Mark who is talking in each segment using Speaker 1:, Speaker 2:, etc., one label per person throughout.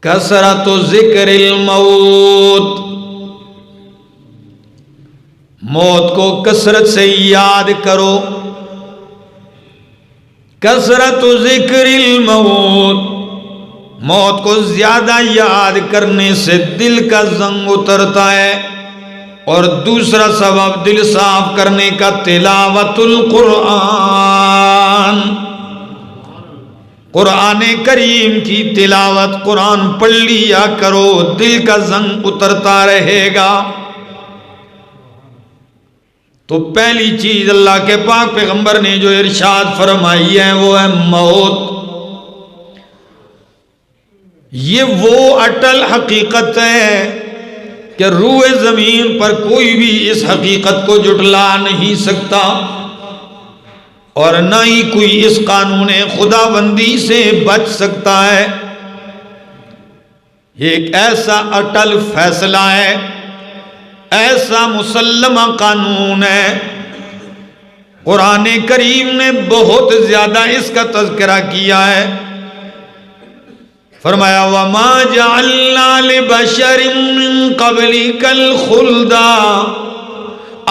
Speaker 1: کثرت ذکر الموت، موت کو کثرت سے یاد کرو. کثرت ذکر الموت، موت کو زیادہ یاد کرنے سے دل کا زنگ اترتا ہے. اور دوسرا سبب دل صاف کرنے کا تلاوت القرآن، قرآن کریم کی تلاوت، قرآن پڑھ لیا کرو، دل کا زنگ اترتا رہے گا. تو پہلی چیز اللہ کے پاک پیغمبر نے جو ارشاد فرمائی ہے وہ ہے موت. یہ وہ اٹل حقیقت ہے کہ روح زمین پر کوئی بھی اس حقیقت کو جھٹلا نہیں سکتا، اور نہ ہی کوئی اس قانون خداوندی سے بچ سکتا ہے. یہ ایک ایسا اٹل فیصلہ ہے، ایسا مسلمہ قانون ہے. قرآن کریم نے بہت زیادہ اس کا تذکرہ کیا ہے. فرمایا وَمَا جَعَلْنَا لِبَشَرٍ مِّن قَبْلِكَ الْخُلْدَ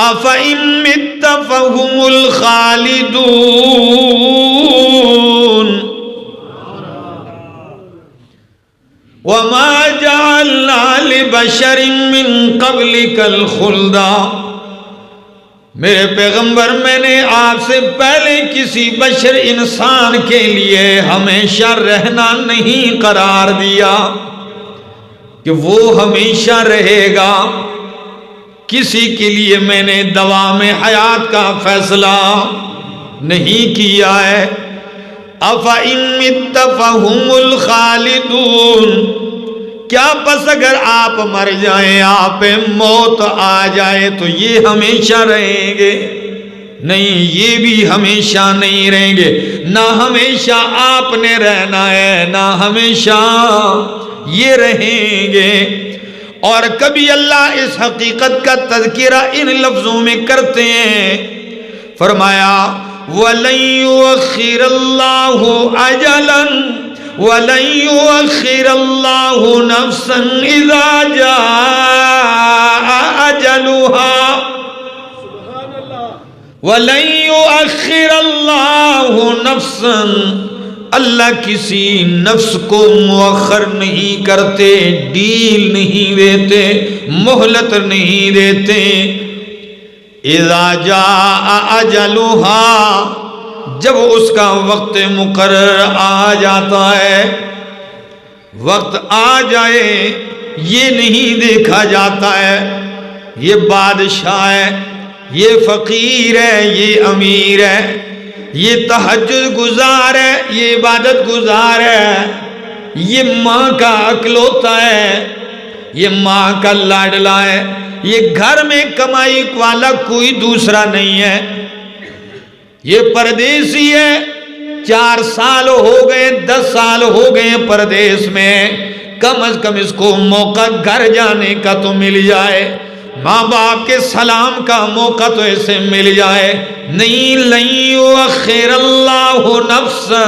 Speaker 1: أَفَإِن مِّتَّ فَهُمُ الْخَالِدُونَ. وَمَا جَعَلْنَا لِبَشَرٍ مِّن قَبْلِكَ الْخُلْدَ، میرے پیغمبر میں نے آپ سے پہلے کسی بشر انسان کے لیے ہمیشہ رہنا نہیں قرار دیا کہ وہ ہمیشہ رہے گا. کسی کے لیے میں نے دوام حیات کا فیصلہ نہیں کیا ہے. أَفَإِن مِّتَّ فَهُمُ الْخَالِدُونَ، کیا پس اگر آپ مر جائیں، آپ پہ موت آ جائے تو یہ ہمیشہ رہیں گے؟ نہیں، یہ بھی ہمیشہ نہیں رہیں گے. نہ ہمیشہ آپ نے رہنا ہے، نہ ہمیشہ یہ رہیں گے. اور کبھی اللہ اس حقیقت کا تذکرہ ان لفظوں میں کرتے ہیں. فرمایا وَلَن يُؤَخِّرَ اللَّهُ أَجَلًا وَلَن يُؤَخِّرَ اللَّهُ نَفْسًا إِذَا جَاءَ أَجَلُهَا. وَلَن يُؤَخِّرَ اللَّهُ نَفْسًا، اللہ کسی نفس کو مؤخر نہیں کرتے، ڈیل نہیں دیتے، مہلت نہیں دیتے. اذا جاء اجلها، جب اس کا وقت مقرر آ جاتا ہے. وقت آ جائے یہ نہیں دیکھا جاتا ہے یہ بادشاہ ہے، یہ فقیر ہے، یہ امیر ہے، یہ تہجد گزار ہے، یہ عبادت گزار ہے، یہ ماں کا اکلوتا ہے، یہ ماں کا لاڈلا ہے، یہ گھر میں کمائی والا کوئی دوسرا نہیں ہے، یہ پردیسی ہے. 4 سال ہو گئے، 10 سال ہو گئے پردیس میں، کم از کم اس کو موقع گھر جانے کا تو مل جائے، ماں باپ کے سلام کا موقع تو اسے مل جائے. نہیں، لن یؤخر اللہ نفسا،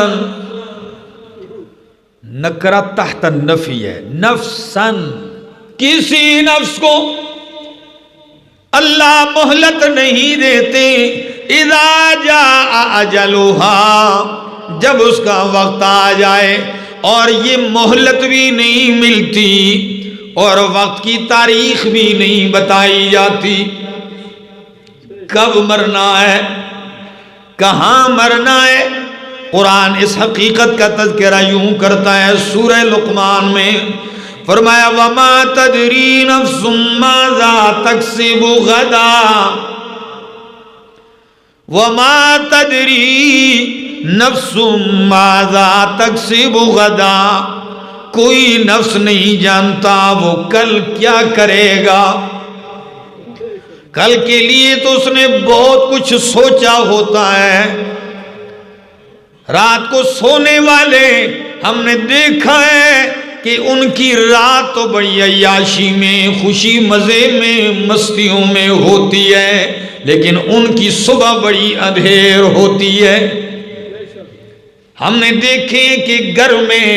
Speaker 1: نکرہ تحت النفی ہے، نفسا، کسی نفس کو اللہ مہلت نہیں دیتے. اذا جاء اجلها، جب اس کا وقت آ جائے، اور یہ مہلت بھی نہیں ملتی اور وقت کی تاریخ بھی نہیں بتائی جاتی. کب مرنا ہے، کہاں مرنا ہے؟ قرآن اس حقیقت کا تذکرہ یوں کرتا ہے سورہ لقمان میں. فرمایا وَمَا تَدْرِي نَفْسٌ مَاذَا تَكْسِبُ غَدًا، وَمَا تَدْرِي نَفْسٌ مَاذَا تَكْسِبُ غَدًا، کوئی نفس نہیں جانتا وہ کل کیا کرے گا. کل کے لیے تو اس نے بہت کچھ سوچا ہوتا ہے. رات کو سونے والے ہم نے دیکھا ہے کہ ان کی رات تو بڑی عیاشی میں، خوشی مزے میں، مستیوں میں ہوتی ہے، لیکن ان کی صبح بڑی اندھیر ہوتی ہے. ہم نے دیکھے کہ گھر میں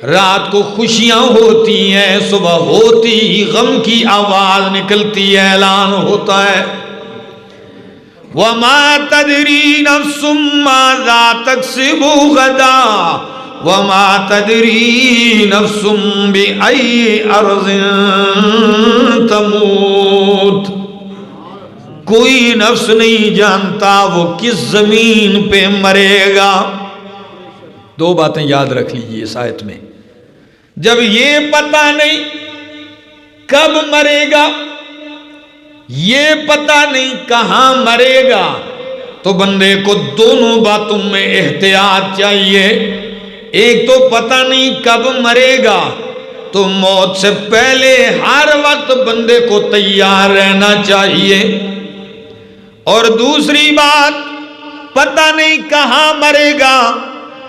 Speaker 1: رات کو خوشیاں ہوتی ہیں، صبح ہوتی ہی غم کی آواز نکلتی ہے، اعلان ہوتا ہے وَمَا تَدْرِي نَفْسٌ مَاذَا تَكْسِبُ غَدًا وَمَا تَدْرِي نَفْسٌ بِأَيِّ أَرْضٍ تَمُوتُ۔ کوئی نفس نہیں جانتا وہ کس زمین پہ مرے گا۔ دو باتیں یاد رکھ لیجیے اس آیت میں، جب یہ پتہ نہیں کب مرے گا، یہ پتہ نہیں کہاں مرے گا، تو بندے کو دونوں باتوں میں احتیاط چاہیے۔ ایک تو پتہ نہیں کب مرے گا، تو موت سے پہلے ہر وقت بندے کو تیار رہنا چاہیے، اور دوسری بات پتہ نہیں کہاں مرے گا،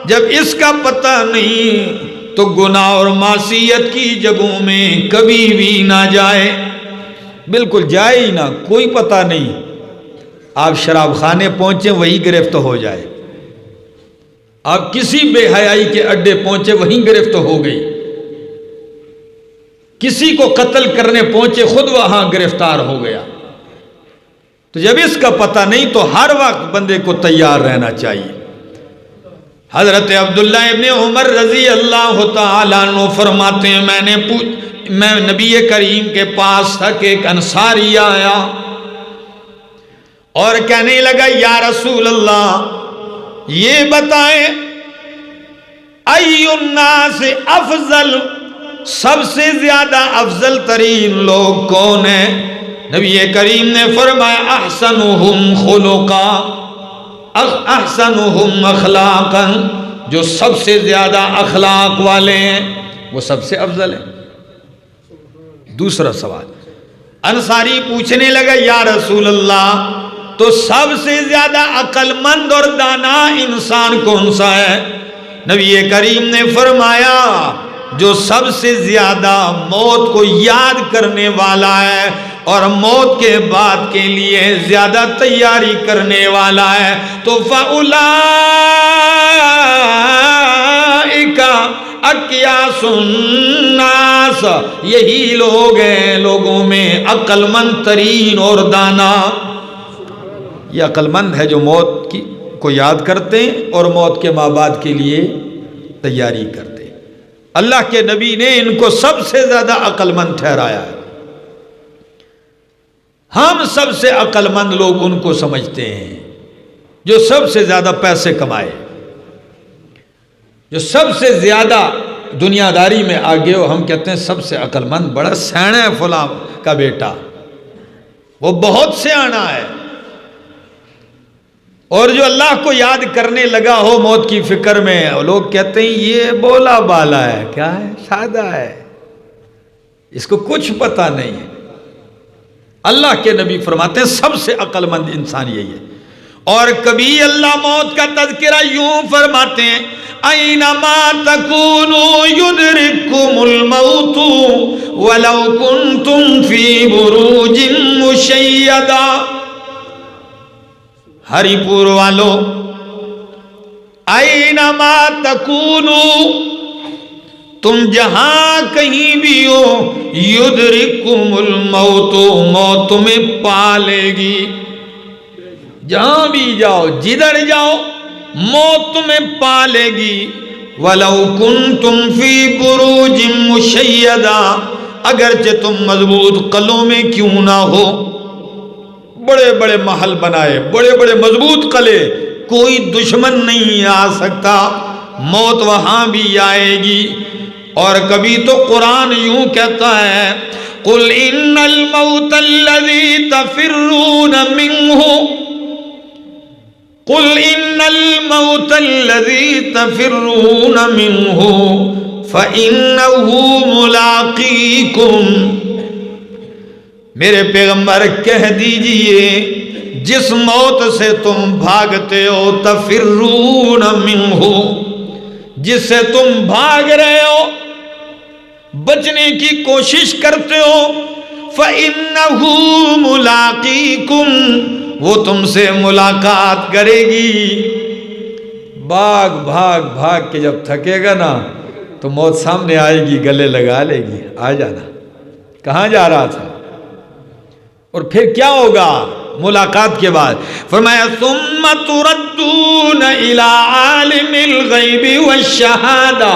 Speaker 1: جب اس کا پتہ نہیں تو گناہ اور معصیت کی جگہوں میں کبھی بھی نہ جائے، بالکل جائے ہی نہ، کوئی پتہ نہیں۔ آپ شراب خانے پہنچے وہیں گرفت ہو جائے، آپ کسی بے حیائی کے اڈے پہنچے وہیں گرفت ہو گئی، کسی کو قتل کرنے پہنچے خود وہاں گرفتار ہو گیا۔ تو جب اس کا پتہ نہیں تو ہر وقت بندے کو تیار رہنا چاہیے۔ حضرت عبداللہ ابن عمر رضی اللہ تعالیٰ عنہ فرماتے ہیں میں نبی کریم کے پاس تھا کہ ایک انصاری آیا اور کہنے لگا یا رسول اللہ یہ بتائیں ای الناس افضل، سب سے زیادہ افضل ترین لوگ کون ہیں؟ نبی کریم نے فرمایا احسنہم خلقا، احسنہم اخلاقا، جو سب سے زیادہ اخلاق والے ہیں وہ سب سے افضل ہیں۔ دوسرا سوال، انصاری پوچھنے لگا یا رسول اللہ تو سب سے زیادہ عقل مند اور دانا انسان کون سا ہے؟ نبی کریم نے فرمایا جو سب سے زیادہ موت کو یاد کرنے والا ہے اور موت کے بعد کے لیے زیادہ تیاری کرنے والا ہے، تو فَأُولَئِكَ اکیاس الناس، یہی لوگ ہیں لوگوں میں عقل مند ترین اور دانا۔ یہ عقل مند ہے جو موت کو یاد کرتے ہیں اور موت کے ماں بعد کے لیے تیاری کرتے ہیں۔ اللہ کے نبی نے ان کو سب سے زیادہ عقل مند ٹھہرایا ہے۔ ہم سب سے عقل مند لوگ ان کو سمجھتے ہیں جو سب سے زیادہ پیسے کمائے، جو سب سے زیادہ دنیا داری میں آگے ہو، ہم کہتے ہیں سب سے عقل مند بڑا سیاںا ہے فلاں کا بیٹا، وہ بہت سیاںا ہے۔ اور جو اللہ کو یاد کرنے لگا ہو موت کی فکر میں، لوگ کہتے ہیں یہ بولا بالا ہے، کیا ہے، سادہ ہے، اس کو کچھ پتہ نہیں ہے۔ اللہ کے نبی فرماتے ہیں سب سے عقل مند انسان یہی ہے۔ اور کبھی اللہ موت کا تذکرہ یوں فرماتے ہیں اینما تکونوا یدرککم الموت ولو کنتم فی بروج مشیدہ۔ ہری پور والو اینما تکونوا، تم جہاں کہیں بھی ہو، یدرککم الموت، موت تمہیں پا لے گی، جہاں بھی جاؤ جدھر جاؤ موت تمہیں پا لے گی۔ وَلَوْ كُنْتُمْ فِي بُرُوجٍ مُشَيَّدَةٍ، اگرچہ تم مضبوط قلعوں میں کیوں نہ ہو، بڑے بڑے محل بنائے، بڑے بڑے مضبوط قلعے، کوئی دشمن نہیں آ سکتا، موت وہاں بھی آئے گی۔ اور کبھی تو قرآن یوں کہتا ہے قُلْ إِنَّ الْمَوْتَ الَّذِي تَفِرُّونَ مِنْهُ، قُلْ إِنَّ الْمَوْتَ الَّذِي تَفِرُّونَ مِنْهُ فَإِنَّهُ مُلَاقِيكُمْ۔ میرے پیغمبر کہہ دیجئے جس موت سے تم بھاگتے ہو، تفرون منہ، جس سے تم بھاگ رہے ہو، بچنے کی کوشش کرتے ہو، فَإِنَّهُ مُلَاقِيكُمْ، وہ تم سے ملاقات کرے گی۔ بھاگ بھاگ بھاگ کے جب تھکے گا نا تو موت سامنے آئے گی، گلے لگا لے گی، آ جانا، کہاں جا رہا تھا؟ اور پھر کیا ہوگا ملاقات کے بعد؟ فرمایا ثم تردون الی عالم الغیب والشہادہ،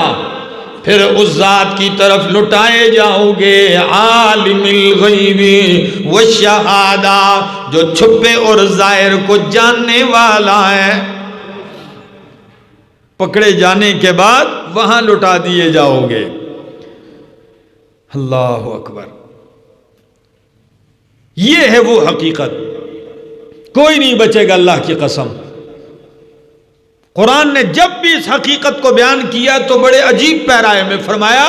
Speaker 1: پھر اس ذات کی طرف لٹائے جاؤ گے، عالم الغیب والشہادہ، جو چھپے اور ظاہر کو جاننے والا ہے۔ پکڑے جانے کے بعد وہاں لٹا دیے جاؤ گے۔ اللہ اکبر، یہ ہے وہ حقیقت، کوئی نہیں بچے گا اللہ کی قسم۔ قرآن نے جب بھی اس حقیقت کو بیان کیا تو بڑے عجیب پیرائے میں فرمایا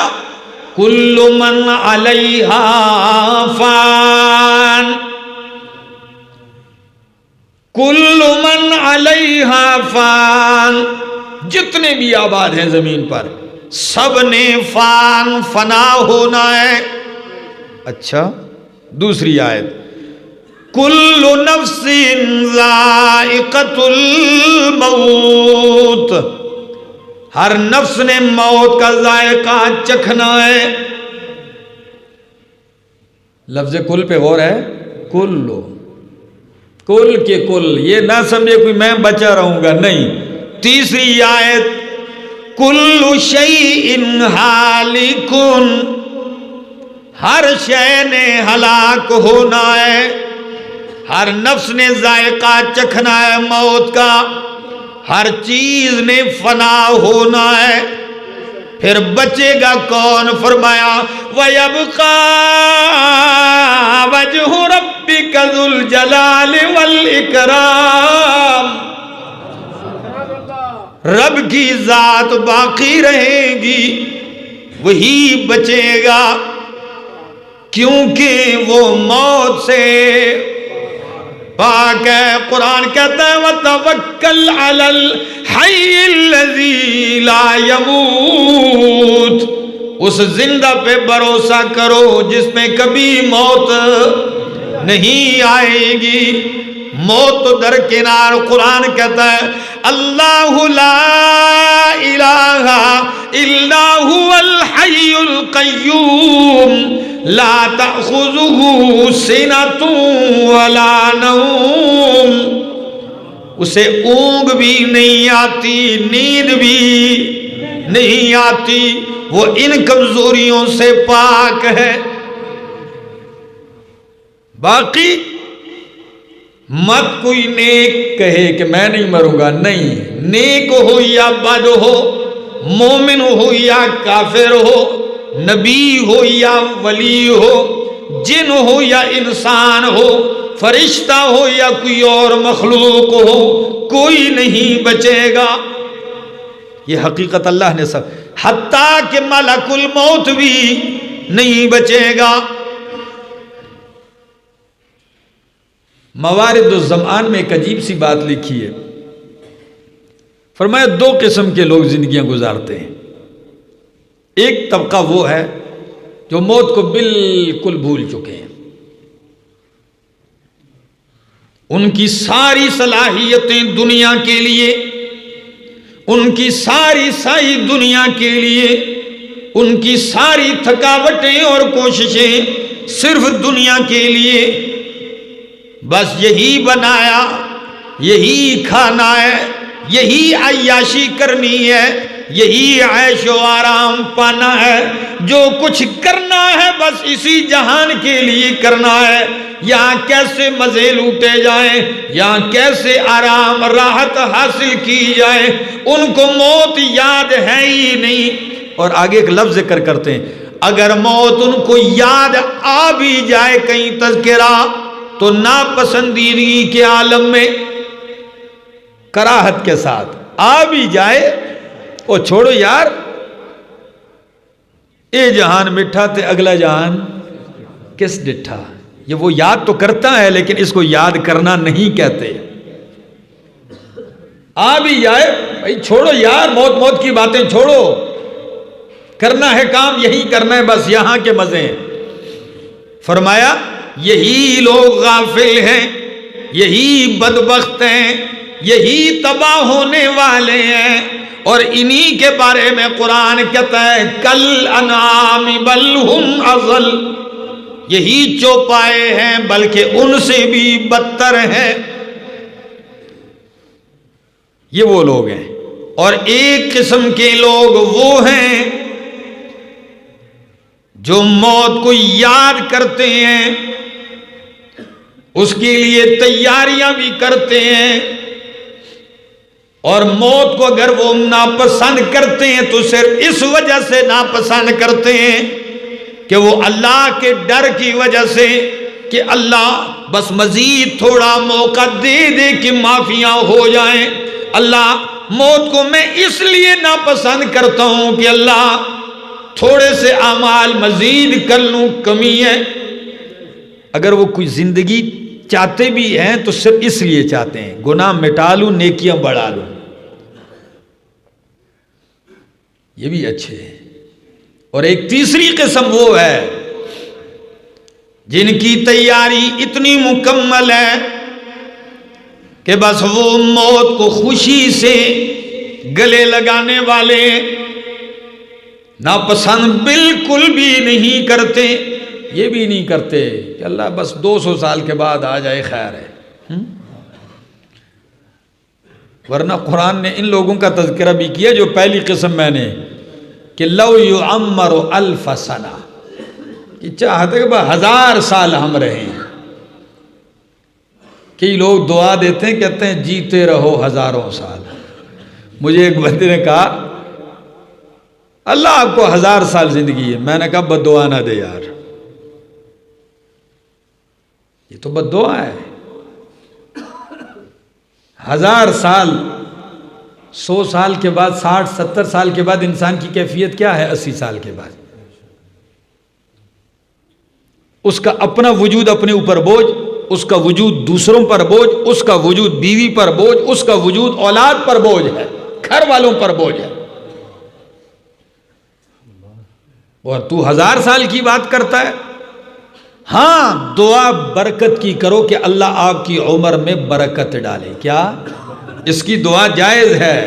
Speaker 1: کل من علیہا فان، کل من علیہا فان، جتنے بھی آباد ہیں زمین پر سب نے فنا ہونا ہے۔ اچھا دوسری آیت کل نفس ذائقۃ الموت، ہر نفس نے موت کا ذائقہ چکھنا ہے۔ لفظ کل پہ غور ہے، کل کے کل، یہ نہ سمجھے کوئی میں بچا رہوں گا، نہیں۔ تیسری آیت کل شیء ہالک، ہر شے نے ہلاک ہونا ہے، ہر نفس نے ذائقہ چکھنا ہے موت کا، ہر چیز نے فنا ہونا ہے۔ پھر بچے گا کون؟ فرمایا وَيَبْقَى وَجْهُ رَبِّكَ ذُو الْجَلَالِ وَالْإِكْرَامِ، رب کی ذات باقی رہے گی، وہی بچے گا، کیونکہ وہ موت سے پاک ہے۔ قرآن کہتا ہے وَتَوَكَّلْ عَلَى الْحَيِّ الَّذِي لَا يَمُوتُ، اس زندہ پہ بھروسہ کرو جس میں کبھی موت نہیں آئے گی۔ موت تو درکنار، قرآن کہتا ہے اللہ لا الہ الا هو الحی القیوم لا تأخذہ سنۃ ولا نوم، اسے اونگ بھی نہیں آتی، نیند بھی نہیں آتی، وہ ان کمزوریوں سے پاک ہے۔ باقی مت کوئی نیک کہے کہ میں نہیں مروں گا، نہیں، نیک ہو یا بد ہو، مومن ہو یا کافر ہو، نبی ہو یا ولی ہو، جن ہو یا انسان ہو، فرشتہ ہو یا کوئی اور مخلوق ہو، کوئی نہیں بچے گا۔ یہ حقیقت اللہ نے سب، حتیٰ کہ ملک الموت بھی نہیں بچے گا۔ موارد الزمان میں ایک عجیب سی بات لکھی ہے، فرمایا دو قسم کے لوگ زندگیاں گزارتے ہیں۔ ایک طبقہ وہ ہے جو موت کو بالکل بھول چکے ہیں، ان کی ساری صلاحیتیں دنیا کے لیے، ان کی ساری سعی دنیا کے لیے، ان کی ساری تھکاوٹیں اور کوششیں صرف دنیا کے لیے، بس یہی بنایا، یہی کھانا ہے، یہی عیاشی کرنی ہے، یہی عیش و آرام پانا ہے، جو کچھ کرنا ہے بس اسی جہان کے لیے کرنا ہے۔ یہاں کیسے مزے لوٹے جائیں، یہاں کیسے آرام راحت حاصل کی جائے، ان کو موت یاد ہے ہی نہیں۔ اور آگے ایک لفظ ذکر کرتے ہیں، اگر موت ان کو یاد آ بھی جائے کہیں تذکرہ، تو ناپسندیدگی کے عالم میں کراہت کے ساتھ آ بھی جائے، او چھوڑو یار، اے جہان مٹھا تے اگلا جہان کس ڈٹھا۔ یہ وہ یاد تو کرتا ہے لیکن اس کو یاد کرنا نہیں کہتے۔ آ بھی جائے بھائی چھوڑو یار، موت موت کی باتیں چھوڑو، کرنا ہے کام یہی کرنا ہے، بس یہاں کے مزے ہیں۔ فرمایا یہی لوگ غافل ہیں، یہی بدبخت ہیں، یہی تباہ ہونے والے ہیں۔ اور انہی کے بارے میں قرآن کہتا ہے کل انعام بل ہم اضل، یہی چوپائے ہیں بلکہ ان سے بھی بدتر ہیں۔ یہ وہ لوگ ہیں۔ اور ایک قسم کے لوگ وہ ہیں جو موت کو یاد کرتے ہیں، اس کے لیے تیاریاں بھی کرتے ہیں، اور موت کو اگر وہ ناپسند کرتے ہیں تو صرف اس وجہ سے ناپسند کرتے ہیں کہ وہ اللہ کے ڈر کی وجہ سے کہ اللہ بس مزید تھوڑا موقع دے دے کہ معافیاں ہو جائیں۔ اللہ موت کو میں اس لیے ناپسند کرتا ہوں کہ اللہ تھوڑے سے اعمال مزید کر لوں، کمی ہے۔ اگر وہ کوئی زندگی چاہتے بھی ہیں تو صرف اس لیے چاہتے ہیں گناہ مٹا لوں، نیکیاں بڑھا لوں، یہ بھی اچھے ہیں۔ اور ایک تیسری قسم وہ ہے جن کی تیاری اتنی مکمل ہے کہ بس وہ موت کو خوشی سے گلے لگانے والے، ناپسند بالکل بھی نہیں کرتے، یہ بھی نہیں کرتے کہ اللہ بس 200 سال کے بعد آ جائے خیر ہے۔ ورنہ قرآن نے ان لوگوں کا تذکرہ بھی کیا جو پہلی قسم میں نے کہ لو یعمر الف سنہ، کہ چاہتے کہ 1000 سال ہم رہیں۔ کئی لوگ دعا دیتے ہیں، کہتے ہیں جیتے رہو ہزاروں سال۔ مجھے ایک بندے نے کہا اللہ آپ کو 1000 سال زندگی ہے، میں نے کہا بد دعا نہ دے یار، یہ تو بد دعا ہے۔ 1000 سال، 100 سال کے بعد، 60 70 سال کے بعد انسان کی کیفیت کیا ہے؟ 80 سال کے بعد اس کا اپنا وجود اپنے اوپر بوجھ، اس کا وجود دوسروں پر بوجھ، اس کا وجود بیوی پر بوجھ، اس کا وجود اولاد پر بوجھ ہے، گھر والوں پر بوجھ ہے، اور تو 1000 سال کی بات کرتا ہے۔ ہاں دعا برکت کی کرو کہ اللہ آپ کی عمر میں برکت ڈالے، کیا اس کی دعا جائز ہے؟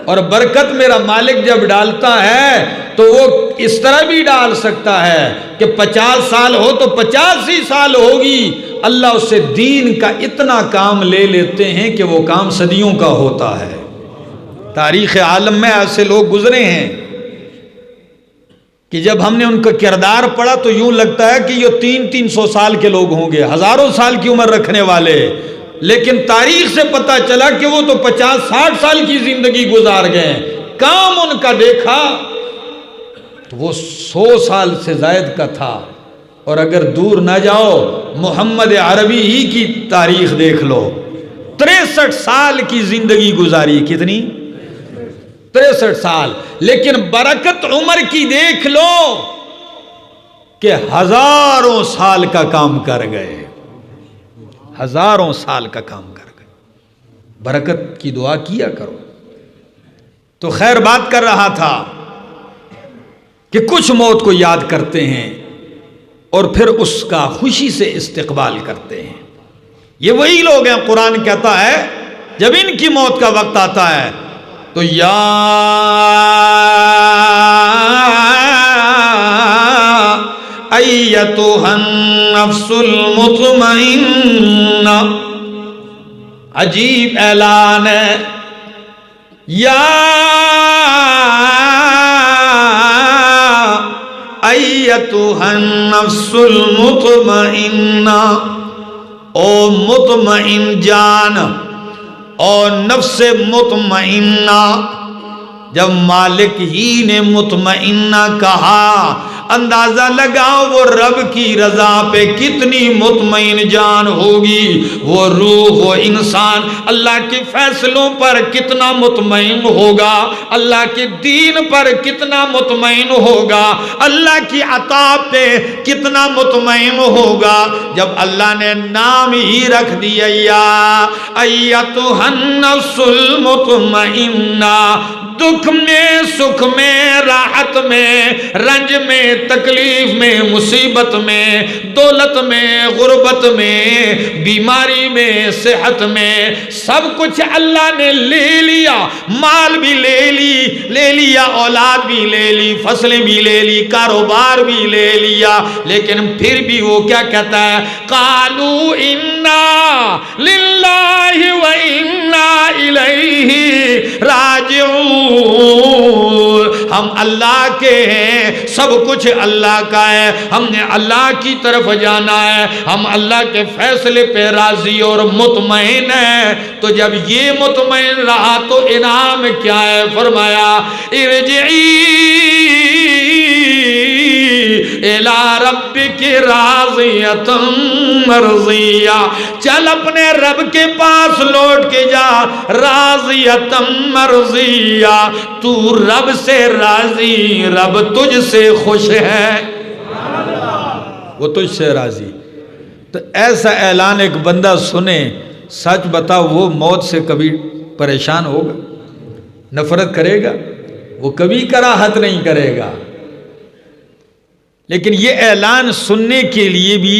Speaker 1: اور برکت میرا مالک جب ڈالتا ہے تو وہ اس طرح بھی ڈال سکتا ہے کہ 50 سال ہو تو 50 ہی سال ہوگی، اللہ اس سے دین کا اتنا کام لے لیتے ہیں کہ وہ کام صدیوں کا ہوتا ہے۔ تاریخ عالم میں ایسے لوگ گزرے ہیں کہ جب ہم نے ان کا کردار پڑھا تو یوں لگتا ہے کہ یہ 300 سال کے لوگ ہوں گے، ہزاروں سال کی عمر رکھنے والے، لیکن تاریخ سے پتہ چلا کہ وہ تو 50-60 سال کی زندگی گزار گئے۔ کام ان کا دیکھا تو وہ 100 سال سے زائد کا تھا۔ اور اگر دور نہ جاؤ، محمد عربی ہی کی تاریخ دیکھ لو، 63 سال کی زندگی گزاری، کتنی؟ 63 سال، لیکن برکت عمر کی دیکھ لو کہ ہزاروں سال کا کام کر گئے، ہزاروں سال کا کام کر گئے۔ برکت کی دعا کیا کرو۔ تو خیر بات کر رہا تھا کہ کچھ موت کو یاد کرتے ہیں اور پھر اس کا خوشی سے استقبال کرتے ہیں۔ یہ وہی لوگ ہیں، قرآن کہتا ہے جب ان کی موت کا وقت آتا ہے تو یا ایتھا النفس المطمئنہ، عجیب اعلان ہے، یا ایتھا النفس المطمئنہ، او مطمئن جان، اور نفس مطمئنہ، جب مالک ہی نے مطمئنہ کہا اندازہ لگاؤ وہ رب کی رضا پہ کتنی مطمئن جان ہوگی، وہ روح وہ انسان اللہ کے فیصلوں پر کتنا مطمئن ہوگا، اللہ کے دین پر کتنا مطمئن ہوگا، اللہ کی عطا پہ کتنا مطمئن ہوگا، جب اللہ نے نام ہی رکھ دیا یا ایتھا النفس المطمئنہ، دکھ میں سکھ میں راحت میں رنج میں تکلیف میں مصیبت میں دولت میں غربت میں بیماری میں صحت میں سب کچھ اللہ نے لے لیا، مال بھی لے لیا، اولاد بھی لے لی، فصلیں بھی لے لی، کاروبار بھی لے لیا، لیکن پھر بھی وہ کیا کہتا ہے؟ قالوا انا للہ و انا الیہ راجعون، ہم اللہ کے ہیں، سب کچھ اللہ کا ہے، ہم نے اللہ کی طرف جانا ہے، ہم اللہ کے فیصلے پہ راضی اور مطمئن ہیں۔ تو جب یہ مطمئن رہا تو انعام کیا ہے؟ فرمایا ارجعی الی ربک راضیۃ مرضیہ، چل اپنے رب کے پاس لوٹ کے جا، راضیۃ مرضیہ، تو رب سے راضی، رب تجھ سے خوش ہے، وہ تجھ سے راضی۔ تو ایسا اعلان ایک بندہ سنے، سچ بتا وہ موت سے کبھی پریشان ہوگا؟ نفرت کرے گا؟ وہ کبھی کراہت نہیں کرے گا۔ لیکن یہ اعلان سننے کے لیے بھی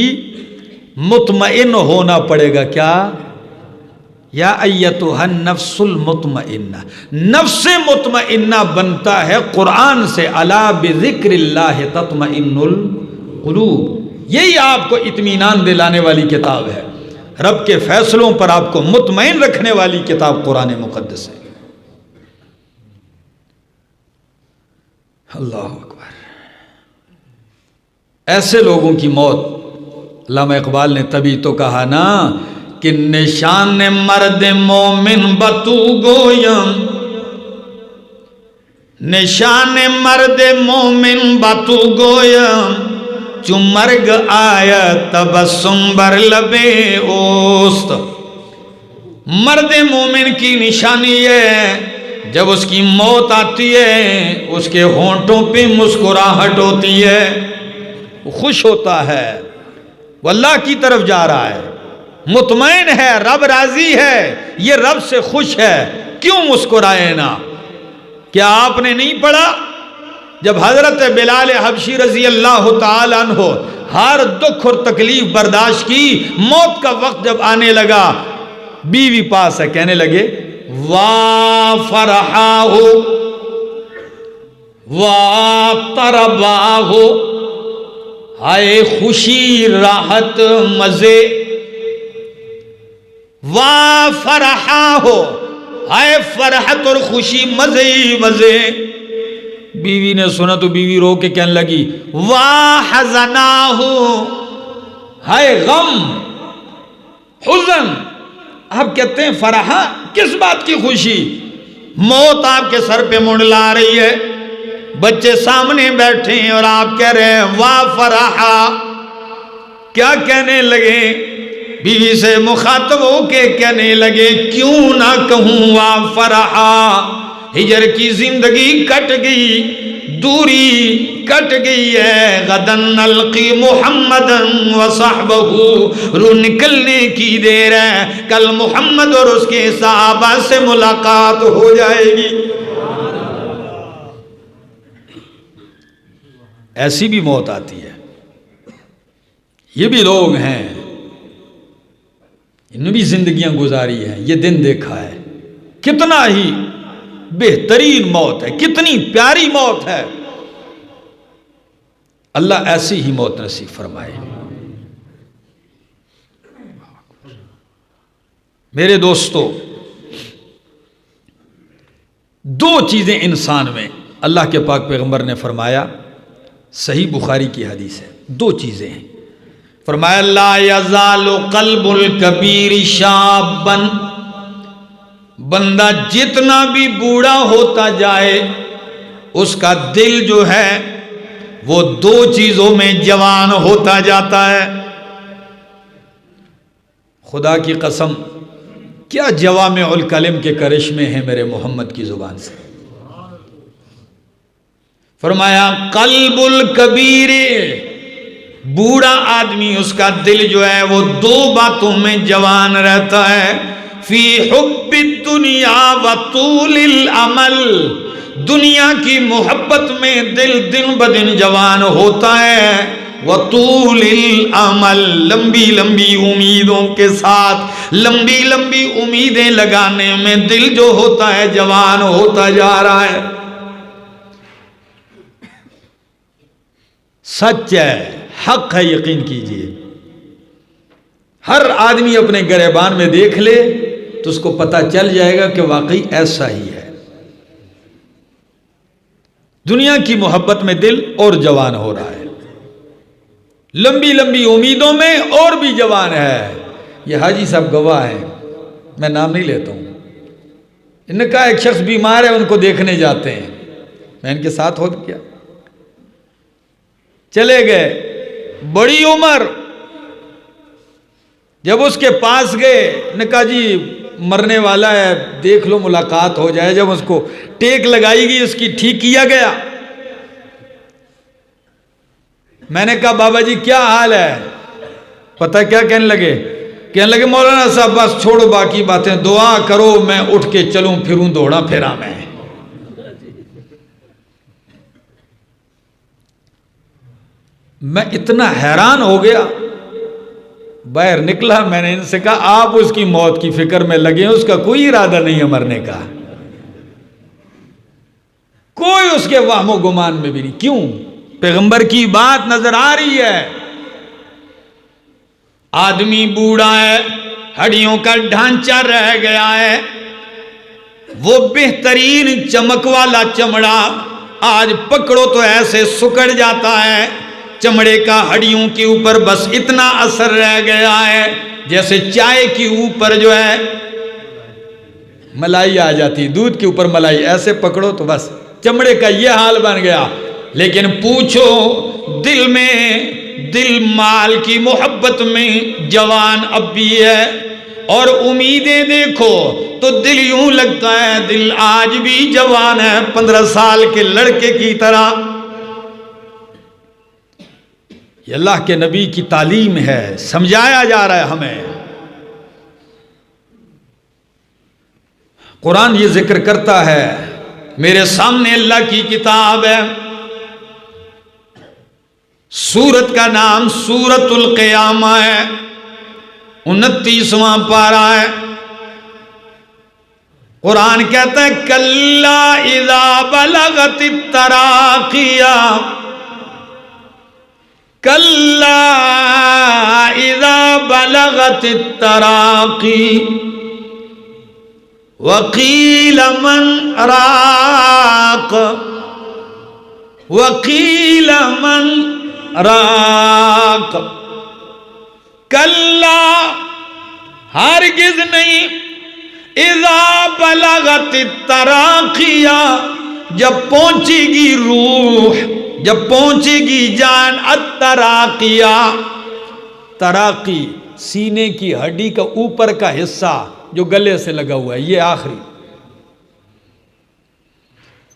Speaker 1: مطمئن ہونا پڑے گا۔ کیا؟ یا ایتھا النفس المطمئنہ، نفس مطمئنہ بنتا ہے قرآن سے، الا بذکر اللہ تطمئن القلوب۔ یہی آپ کو اطمینان دلانے والی کتاب ہے، رب کے فیصلوں پر آپ کو مطمئن رکھنے والی کتاب قرآن مقدس ہے۔ اللہ اکبر۔ ایسے لوگوں کی موت، علامہ اقبال نے تبھی تو کہا نا کہ نشان مرد مومن بتو گویم، نشان مرد مومن بتو گویم، چو مرگ آیا تبسم بر لبے اوست۔ مرد مومن کی نشانی ہے جب اس کی موت آتی ہے اس کے ہونٹوں پہ مسکراہٹ ہوتی ہے، وہ خوش ہوتا ہے، وہ اللہ کی طرف جا رہا ہے، مطمئن ہے، رب راضی ہے، یہ رب سے خوش ہے، کیوں مسکرائے نا؟ کیا آپ نے نہیں پڑھا جب حضرت بلال حبشی رضی اللہ تعالیٰ عنہ ہر دکھ اور تکلیف برداشت کی، موت کا وقت جب آنے لگا، بیوی پاس ہے، کہنے لگے وا فرحاہ وا طرباہ، ہائے خوشی راحت مزے، وا فرحاہ، ہائے فرحت اور خوشی مزے ہی مزے۔ بیوی نے سنا تو بیوی رو کے کہنے لگی واہ حزناہ، ہائے غم حزن۔ آپ کہتے ہیں فرحہ، کس بات کی خوشی؟ موت آپ کے سر پہ منڈلا رہی ہے، بچے سامنے بیٹھے ہیں اور آپ کہہ رہے ہیں واہ فرحہ۔ کیا کہنے لگے؟ بیوی سے مخاطب ہو کے کہنے لگے کیوں نہ کہوں واہ فرحہ، ہجر کی زندگی کٹ گئی، دوری کٹ گئی ہے، غدن نلقی محمدن و صحبہ، رو نکلنے کی دیر ہے، کل محمد اور اس کے صحابہ سے ملاقات ہو جائے گی۔ ایسی بھی موت آتی ہے، یہ بھی لوگ ہیں، انہوں بھی زندگیاں گزاری ہیں، یہ دن دیکھا ہے، کتنا ہی بہترین موت ہے، کتنی پیاری موت ہے۔ اللہ ایسی ہی موت نصیب فرمائے۔ میرے دوستو، دو چیزیں انسان میں، اللہ کے پاک پیغمبر نے فرمایا، صحیح بخاری کی حدیث ہے، دو چیزیں ہیں، فرمایا لا یزال قلب الکبیر شابا، بندہ جتنا بھی بوڑھا ہوتا جائے اس کا دل جو ہے وہ دو چیزوں میں جوان ہوتا جاتا ہے۔ خدا کی قسم کیا جوامع الکلم کے کرشمے ہیں میرے محمد کی زبان سے۔ فرمایا قلب الکبیر، بوڑھا آدمی اس کا دل جو ہے وہ دو باتوں میں جوان رہتا ہے، فی حب الدنیا و طول العمل، دنیا کی محبت میں دل دن بدن جوان ہوتا ہے، وطول الامل، لمبی لمبی امیدوں کے ساتھ لمبی لمبی امیدیں لگانے میں دل جو ہوتا ہے جوان ہوتا جا رہا ہے۔ سچ ہے، حق ہے، یقین کیجئے۔ ہر آدمی اپنے گریبان میں دیکھ لے تو اس کو پتہ چل جائے گا کہ واقعی ایسا ہی ہے۔ دنیا کی محبت میں دل اور جوان ہو رہا ہے، لمبی لمبی امیدوں میں اور بھی جوان ہے۔ یہ حاجی صاحب گواہ ہیں، میں نام نہیں لیتا ہوں۔ ان نے کہا ایک شخص بیمار ہے، ان کو دیکھنے جاتے ہیں، میں ان کے ساتھ ہو گیا، چلے گئے، بڑی عمر۔ جب اس کے پاس گئے، نے کہا جی مرنے والا ہے، دیکھ لو ملاقات ہو جائے۔ جب اس کو ٹیک لگائی گئی، اس کی ٹھیک کیا گیا، میں نے کہا بابا جی کیا حال ہے؟ پتہ کیا کہنے لگے مولانا صاحب بس چھوڑو باقی باتیں، دعا کرو میں اٹھ کے چلوں پھروں دوڑا پھرا میں اتنا حیران ہو گیا۔ باہر نکلا، میں نے ان سے کہا آپ اس کی موت کی فکر میں لگے ہیں، اس کا کوئی ارادہ نہیں ہے مرنے کا، کوئی اس کے وہم و گمان میں بھی نہیں۔ کیوں؟ پیغمبر کی بات نظر آ رہی ہے۔ آدمی بوڑھا ہے، ہڈیوں کا ڈھانچہ رہ گیا ہے، وہ بہترین چمک والا چمڑا آج پکڑو تو ایسے سکڑ جاتا ہے، چمڑے کا ہڈیوں کے اوپر بس اتنا اثر رہ گیا ہے جیسے چائے کے اوپر جو ہے ملائی آ جاتی، دودھ کے اوپر ملائی، ایسے پکڑو تو بس چمڑے کا یہ حال بن گیا۔ لیکن پوچھو دل میں، دل مال کی محبت میں جوان اب بھی ہے، اور امیدیں دیکھو تو دل یوں لگتا ہے دل آج بھی جوان ہے، 15 سال کے لڑکے کی طرح۔ یہ اللہ کے نبی کی تعلیم ہے، سمجھایا جا رہا ہے ہمیں۔ قرآن یہ ذکر کرتا ہے، میرے سامنے اللہ کی کتاب ہے، سورت کا نام سورت القیامہ ہے، 29واں پارہ ہے۔ قرآن کہتا ہے کلا اذا بلغت التراقیہ، کلا اذا بلغت التراقی وقیل من راق، وقیل من راق، کلا ہرگز نہیں، اذا بلغت التراقیہ جب پہنچے گی روح، جب پہنچے گی جان، التراقیہ، تراقی سینے کی ہڈی کا اوپر کا حصہ جو گلے سے لگا ہوا ہے، یہ آخری،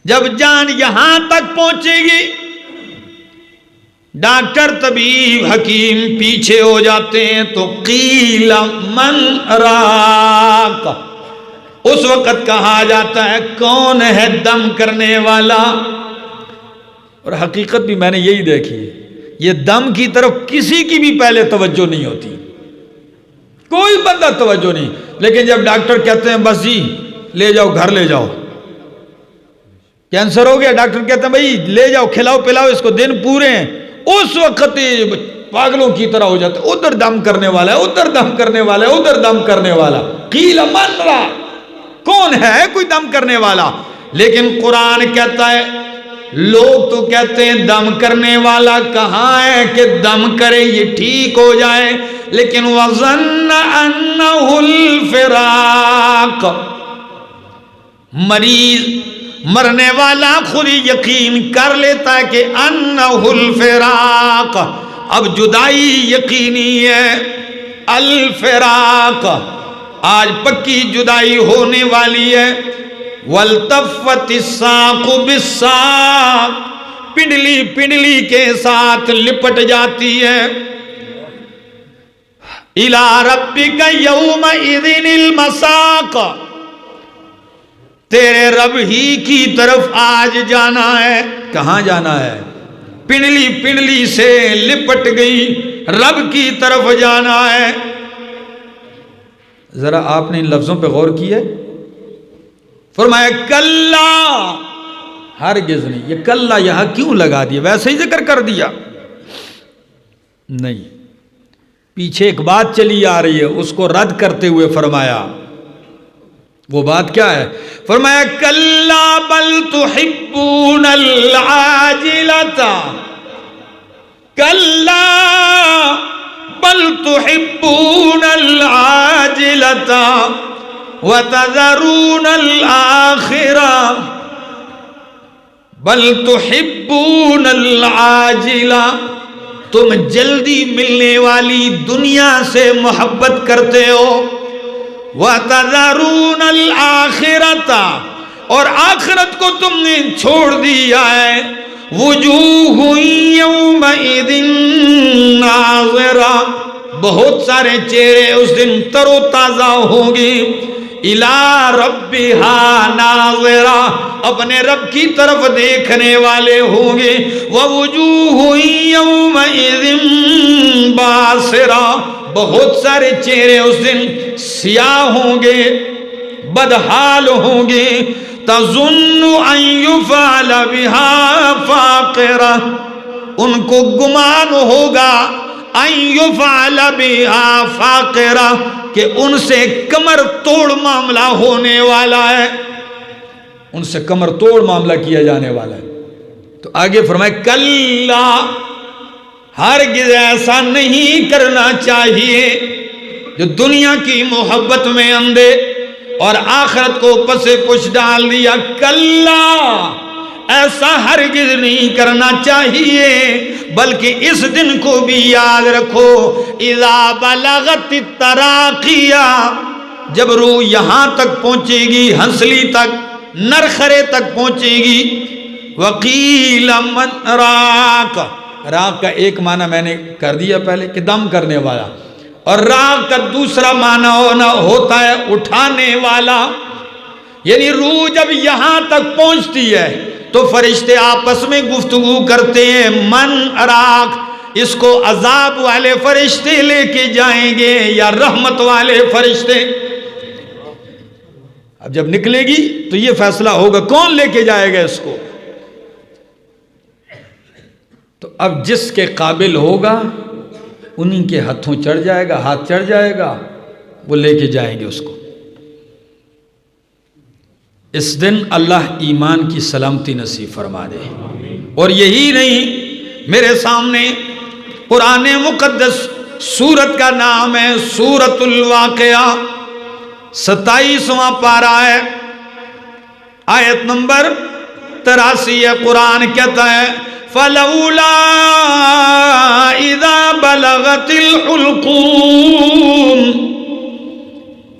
Speaker 1: جب جان یہاں تک پہنچے گی، ڈاکٹر طبیب حکیم پیچھے ہو جاتے ہیں تو قیل من راق، اس وقت کہا جاتا ہے کون ہے دم کرنے والا۔ اور حقیقت بھی میں نے یہی دیکھی ہے، یہ دم کی طرف کسی کی بھی پہلے توجہ نہیں ہوتی، کوئی بندہ توجہ نہیں، لیکن جب ڈاکٹر کہتے ہیں بس جی لے جاؤ گھر لے جاؤ، کینسر ہو گیا، ڈاکٹر کہتے ہیں بھائی لے جاؤ کھلاؤ پلاؤ اس کو، دن پورے ہیں، اس وقت پاگلوں کی طرح ہو جاتے، ادھر دم کرنے والا ہے، ادھر دم کرنے والا ہے، ادھر دم کرنے والا، قیل من راق، کون ہے کوئی دم کرنے والا؟ لیکن قرآن کہتا ہے لوگ تو کہتے ہیں دم کرنے والا کہاں ہے کہ دم کرے یہ ٹھیک ہو جائے، لیکن وَظَنَّ أَنَّهُ الْفِرَاقُ، مریض مرنے والا خود ہی یقین کر لیتا ہے کہ انہ الفراق، اب جدائی یقینی ہے، الفراق آج پکی جدائی ہونے والی ہے، والتفت الساق بالساق، پنڈلی پنڈلی کے ساتھ لپٹ جاتی ہے، الی ربک یومئذ المساق، تیرے رب ہی کی طرف آج جانا ہے. کہاں جانا ہے؟ پنڈلی پنڈلی سے لپٹ گئی، رب کی طرف جانا ہے. ذرا آپ نے ان لفظوں پہ غور کیا؟ فرمایا کلا، ہرگز نہیں. یہ کلا یہاں کیوں لگا دیا؟ ویسے ہی ذکر کر دیا نہیں، پیچھے ایک بات چلی آ رہی ہے، اس کو رد کرتے ہوئے فرمایا. وہ بات کیا ہے؟ فرمایا کلا بل تحبون العاجلۃ، کلا بل تحبون العاجلۃ وتذرون الآخرہ، بل تحبون العاجلہ، تم جلدی ملنے والی دنیا سے محبت کرتے ہو. وَتَذَرُونَ الْآخِرَةَ، اور آخرت کو تم نے چھوڑ دیا ہے. وُجُوهٌ يَوْمَئِذٍ نَاظِرَةٌ، بہت سارے چہرے اس دن تر و تازہ ہوں گے. اِلَىٰ رَبِّهَا نَاظِرَةٌ، اپنے رب کی طرف دیکھنے والے ہوں گے. وَوُجُوهٌ يَوْمَئِذٍ بَاسِرَةٌ، بہت سارے چہرے اس دن سیاہ ہوں گے، بدحال ہوں گے. تَظُنُّ أَن يُفْعَلَ بِهَا فَاقِرَةٌ، ان کو گمان ہوگا أَن يُفْعَلَ بِهَا فَاقِرَةٌ، کہ ان سے کمر توڑ معاملہ ہونے والا ہے، ان سے کمر توڑ معاملہ کیا جانے والا ہے. تو آگے فرمائے کلا، ہرگز ایسا نہیں کرنا چاہیے. جو دنیا کی محبت میں اندھے اور آخرت کو پس پش ڈال دیا، کلا، ایسا ہرگز نہیں کرنا چاہیے. بلکہ اس دن کو بھی یاد رکھو، اذا بلغت التراقیہ، جب روح یہاں تک پہنچے گی، ہنسلی تک، نرخرے تک پہنچے گی. وقیل من راق، راق کا ایک معنی میں نے کر دیا پہلے کہ دم کرنے والا، اور راق کا دوسرا معنی ہوتا ہے اٹھانے والا. یعنی روح جب یہاں تک پہنچتی ہے تو فرشتے آپس میں گفتگو کرتے ہیں، من راق، اس کو عذاب والے فرشتے لے کے جائیں گے یا رحمت والے فرشتے. اب جب نکلے گی تو یہ فیصلہ ہوگا کون لے کے جائے گا اس کو. تو اب جس کے قابل ہوگا انہی کے ہاتھوں چڑھ جائے گا، ہاتھ چڑھ جائے گا، وہ لے کے جائیں گے اس کو. اس دن اللہ ایمان کی سلامتی نصیب فرما دے. اور یہی نہیں، میرے سامنے قرآن مقدس سورت کا نام ہے سورۃ الواقعہ، 27واں پارہ ہے، آیت نمبر 83 ہے. قرآن کہتا ہے فَلَوْلَا إِذَا بَلَغَتِ الْحُلْقُومَ،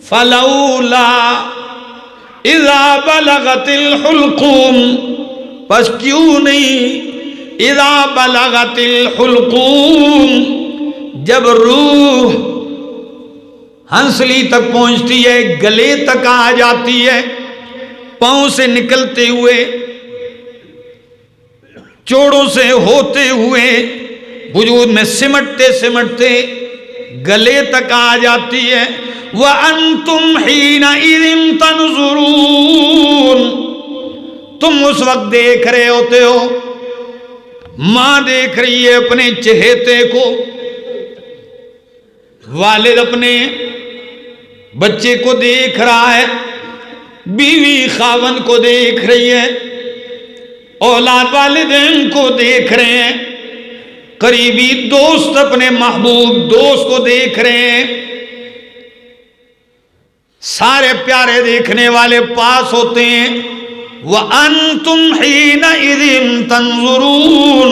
Speaker 1: فَلَوْلَا إِذَا بَلَغَتِ الْحُلْقُومَ، پس کیوں نہیں، اذا بلغت الحلقوم، جب روح ہنسلی تک پہنچتی ہے، گلے تک آ جاتی ہے، پاؤں سے نکلتے ہوئے، چوڑوں سے ہوتے ہوئے، وجود میں سمٹتے سمٹتے گلے تک آ جاتی ہے. وَأَنْتُمْ حِينَئِذٍ تَنْظُرُونَ، تم اس وقت دیکھ رہے ہوتے ہو، ماں دیکھ رہی ہے اپنے چہیتے کو، والد اپنے بچے کو دیکھ رہا ہے، بیوی خاوند کو دیکھ رہی ہے، اولاد والدین کو دیکھ رہے ہیں، قریبی دوست اپنے محبوب دوست کو دیکھ رہے ہیں. سارے پیارے دیکھنے والے پاس ہوتے ہیں. وَأَنْتُمْ حِينَئِذٍ تَنْظُرُونَ،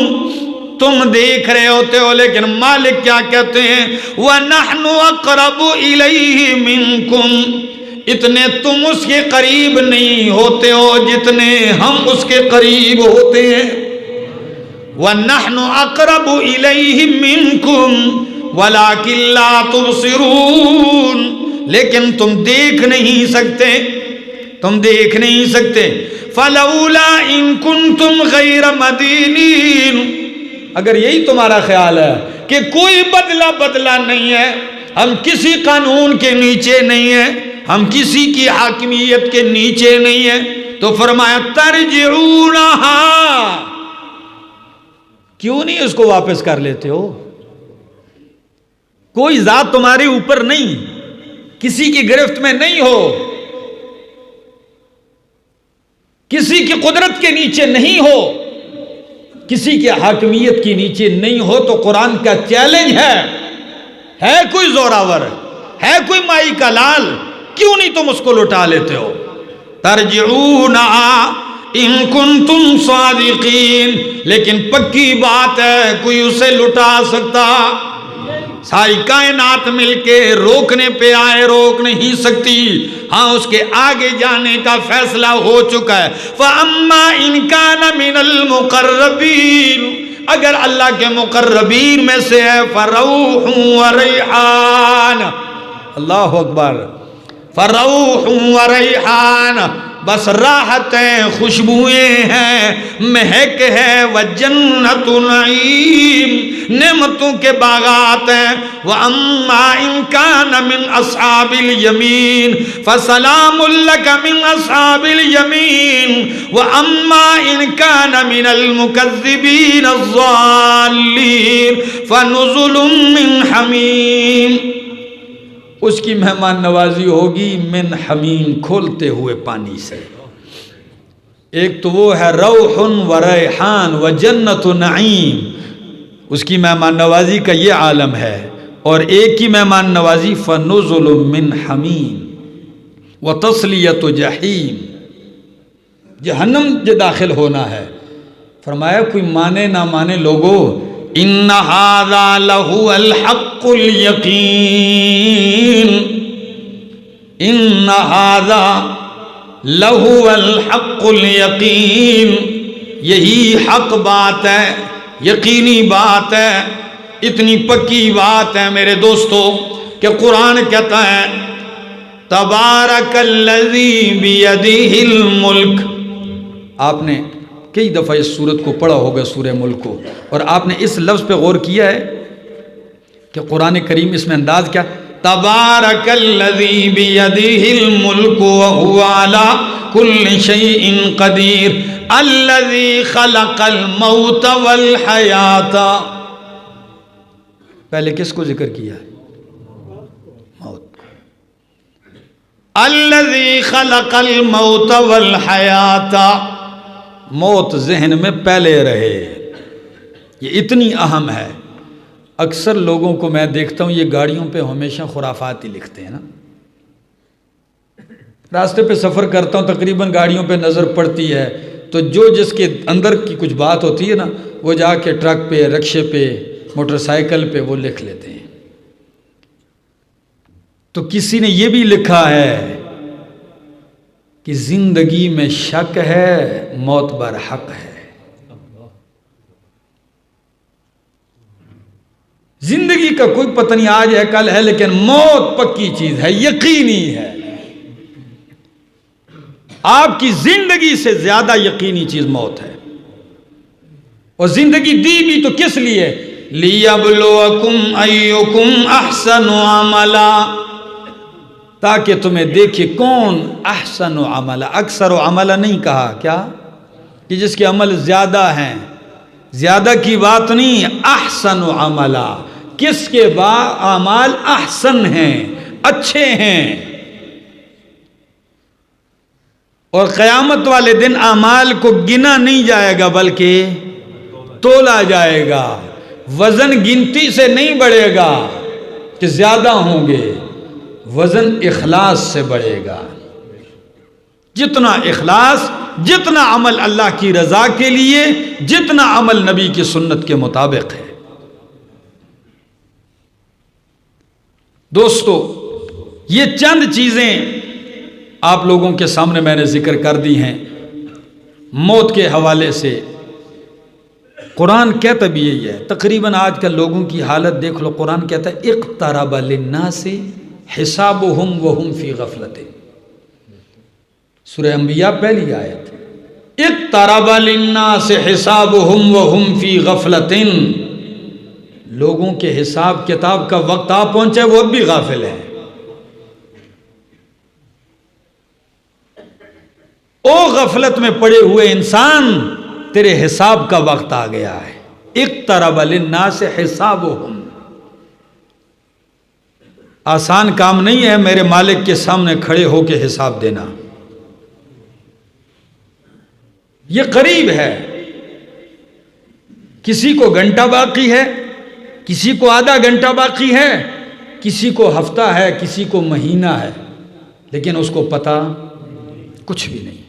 Speaker 1: تم دیکھ رہے ہوتے ہو، لیکن مالک کیا کہتے ہیں، وَنَحْنُ أَقْرَبُ إِلَيْهِ مِنْكُمْ، اتنے تم اس کے قریب نہیں ہوتے ہو جتنے ہم اس کے قریب ہوتے ہیں. وَنَحْنُ أَقْرَبُ إِلَيْهِ مِنْكُمْ وَلَكِنْ لَا تُبْصِرُونَ، لیکن تم دیکھ نہیں سکتے. تم دیکھ نہیں سکتے. فلولا ان کنتم غیر مدینین، اگر یہی تمہارا خیال ہے کہ کوئی بدلہ نہیں ہے، ہم کسی قانون کے نیچے نہیں ہیں، ہم کسی کی حاکمیت کے نیچے نہیں ہیں، تو فرمایا ترجعونہا، کیوں نہیں اس کو واپس کر لیتے ہو؟ کوئی ذات تمہارے اوپر نہیں، کسی کی گرفت میں نہیں ہو، کسی کی قدرت کے نیچے نہیں ہو، کسی کی حاکمیت کے نیچے نہیں ہو، تو قرآن کا چیلنج ہے کوئی زوراور، ہے کوئی مائی کا لال، کیوں نہیں تم اس کو لٹا لیتے ہو؟ ترجعونہا ان کنتم صادقین، لیکن پکی بات ہے کوئی اسے لٹا سکتا؟ ساری کائنات مل کے روکنے پہ آئے، روک نہیں سکتی. ہاں اس کے آگے جانے کا فیصلہ ہو چکا ہے. فَأَمَّا إِن كَانَ مِنَ الْمُقَرَّبِينَ، اگر اللہ کے مقربین میں سے ہے، فَرَوْحٌ وَرَيْحَانٌ، اللہ اکبر، فَرَوْحٌ وَرَيْحَانٌ، بس راحتیں، خوشبوئیں ہیں، مہک ہے، وَجَنَّةُ نَعِيم، نعمتوں کے باغات ہیں. وَأَمَّا إِن كَانَ مِنْ أَصْحَابِ الْيَمِينِ فَسَلَامٌ لَكَ مِنْ أَصْحَابِ الْيَمِينِ وَأَمَّا إِن كَانَ مِنَ الْمُكَذِّبِينَ الضَّالِّينَ فَنُزُلٌ مِّنْ حَمِيمٍ، اس کی مہمان نوازی ہوگی من حمیم، کھولتے ہوئے پانی سے. ایک تو وہ ہے روح و ریحان و جنت و نعیم، اس کی مہمان نوازی کا یہ عالم ہے. اور ایک کی مہمان نوازی فنزل من حمیم و تسلیت جحیم، جہنم جو داخل ہونا ہے. فرمایا کوئی مانے نہ مانے لوگو، ان ھذا لہو الحق الیقین، ان ھذا لہو الحق الیقین، یہی حق بات ہے، یقینی بات ہے، اتنی پکی بات ہے میرے دوستو کہ قرآن کہتا ہے تبارک الذی بیدہ الملک. آپ نے کئی دفعہ اس سورت کو پڑھا ہوگا، سورہ ملک کو، اور آپ نے اس لفظ پہ غور کیا ہے کہ قرآن کریم اس میں انداز کیا؟ تبارک الذی بیدہ الملک وہو علی کل شیء قدیر الذی خلق الموت والحیات. پہلے کس کو ذکر کیا؟ موت. الذی خلق الموت والحیات، موت ذہن میں پہلے رہے، یہ اتنی اہم ہے. اکثر لوگوں کو میں دیکھتا ہوں یہ گاڑیوں پہ ہمیشہ خرافات ہی لکھتے ہیں نا. راستے پہ سفر کرتا ہوں، تقریباً گاڑیوں پہ نظر پڑتی ہے تو جو جس کے اندر کی کچھ بات ہوتی ہے نا، وہ جا کے ٹرک پہ، رکشے پہ، موٹر سائیکل پہ وہ لکھ لیتے ہیں. تو کسی نے یہ بھی لکھا ہے کہ زندگی میں شک ہے، موت برحق ہے. زندگی کا کوئی پتہ نہیں آج ہے کل ہے، لیکن موت پکی چیز ہے، یقینی ہے. آپ کی زندگی سے زیادہ یقینی چیز موت ہے. اور زندگی دی بھی تو کس لیے؟ لِيَبْلُوَكُمْ أَيُّكُمْ أَحْسَنُ عَمَلًا، تاکہ تمہیں دیکھے کون احسن و عملہ. اکثر و عملہ نہیں کہا، کیا کہ جس کے عمل زیادہ ہیں، زیادہ کی بات نہیں، احسن و عملہ، کس کے اعمال احسن ہیں، اچھے ہیں. اور قیامت والے دن اعمال کو گنا نہیں جائے گا بلکہ تولا جائے گا. وزن گنتی سے نہیں بڑھے گا کہ زیادہ ہوں گے، وزن اخلاص سے بڑھے گا. جتنا اخلاص، جتنا عمل اللہ کی رضا کے لیے، جتنا عمل نبی کی سنت کے مطابق ہے. دوستو، یہ چند چیزیں آپ لوگوں کے سامنے میں نے ذکر کر دی ہیں موت کے حوالے سے. قرآن کہتا بھی یہی ہے. تقریباً آج کل لوگوں کی حالت دیکھ لو، قرآن کہتا ہے اقترب للناس حسابہم وہم فی غفلت. سورہ انبیاء پہلی آیت، اقترب للناس حسابهم وهم فی غفلۃ، لوگوں کے حساب کتاب کا وقت آ پہنچے وہ اب بھی غافل ہیں۔ او غفلت میں پڑے ہوئے انسان، تیرے حساب کا وقت آ گیا ہے۔ اقترب للناس حسابهم، آسان کام نہیں ہے میرے مالک کے سامنے کھڑے ہو کے حساب دینا، یہ قریب ہے۔ کسی کو گھنٹہ باقی ہے، کسی کو آدھا گھنٹہ باقی ہے، کسی کو ہفتہ ہے، کسی کو مہینہ ہے، لیکن اس کو پتہ کچھ بھی نہیں۔